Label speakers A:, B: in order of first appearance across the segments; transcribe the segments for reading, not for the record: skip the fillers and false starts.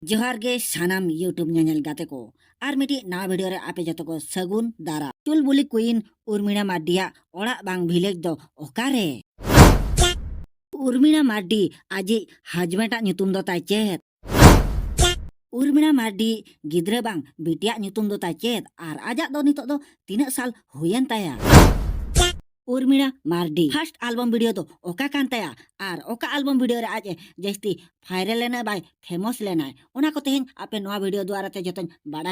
A: जोहार गे सानाम यूट्यूब ᱧᱮᱧᱮᱞ गाते को आर मिटी ना वीडियो रे आपे जतो को सगुन दारा चुलबुली क्वीन उर्मिला मार्डिया ओड़ा बांग भिलेज दो ओकारे उर्मिला मार्डी आजी हजबेंटा ᱧᱩᱛᱩᱢ दो ताय चेत उर्मिला मार्डी गिद्रे बांग बिटिया ᱧᱩᱛᱩᱢ दो ताय चेत आर आजा दो नितो दो 3 साल हुयन ताया Urmila Mardi first album video तो ओका कान ताया आर ओका एल्बम वीडियो रे आज जस्ती वायरल लेना बाय फेमस लेना ओना को तेहन आपे नवा वीडियो द्वारा ते जतन बाडा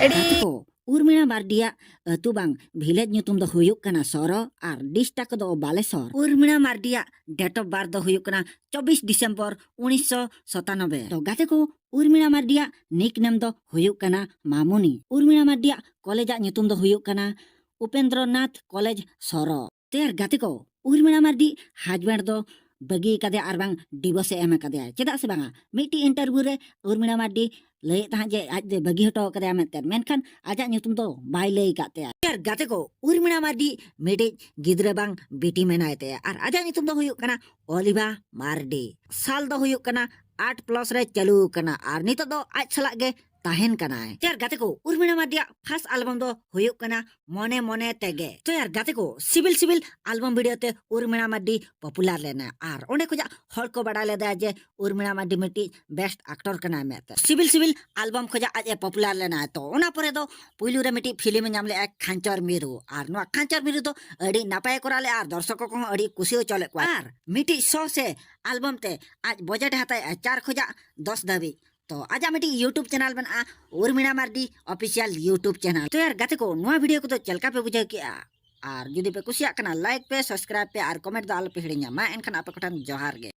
A: एडी को उर्मिला मार्डिया अतु बांग भिलेज ᱧᱩᱛᱩᱢ दो हुयुक कना सोरो आर डिस्ट्रिक्ट दो Baleshwar Urmila Mardia date of birth दो हुयुक कना 24 दिसंबर 1997 तो गाते को उर्मिला मार्डिया निक नेम दो हुयुक कना मामुनी उर्मिला मार्डिया कॉलेज ᱧᱩᱛᱩᱢ दो हुयुक कना उपेंद्रनाथ कॉलेज सोरो तेर गाते को उर्मिला मार्डी हस्बैंड दो बगी कदे आर बांग डिवोर्स एम कदे चेदा से बांगा मिटी इंटरव्यू रे उर्मिला मार्डी लय ता जे आज दे बगी हटो कदे मेनते मेनखान आजा ᱧᱩᱛᱩᱢ दो बाय लय काते यार गाते को उर्मिला मार्डी मिटी गिद्रे बांग बेटी मेनायते आर आजा ᱧᱩᱛᱩᱢ दो हुयुक कना ओलिवा मार्डी साल दो हुयुक कना 8+ रे चालू कना आर नितो दो आज सलाग गे ताहेन कना यार गाते को उर्मिला मार्डिया फर्स्ट एल्बम दो हुयुक कना मने मने तेगे तो यार गाते को सिविल सिविल एल्बम वीडियो ते उर्मिला मार्डी पॉपुलर लेना आर ओने को जा हर को बड़ा लेदा जे उर्मिला मार्डी मिटी बेस्ट एक्टर कना मेते सिविल सिविल एल्बम को जा आज पॉपुलर लेना तो ओना परे दो पुइलु रे मिटी फिल्म नाम ले एक खांचर मिरु आर नो खांचर मिरु तो अडी नापाय कराले आर दर्शक को अडी खुशी चले को आर मिटी 100 से एल्बम ते आज बजट हताय 4 खोजा 10 धाबी तो आजा मिटी यूट्यूब चैनल बना Urmila Mardi official YouTube channel तो यार गाते को नवा वीडियो को तो चलका पे बुझे के आर जुदी पे कुसिया कना लाइक पे सब्सक्राइब पे आर कमेंट दो आल पे हिड़िया मा एनखान आपे कोठान जोहार गे।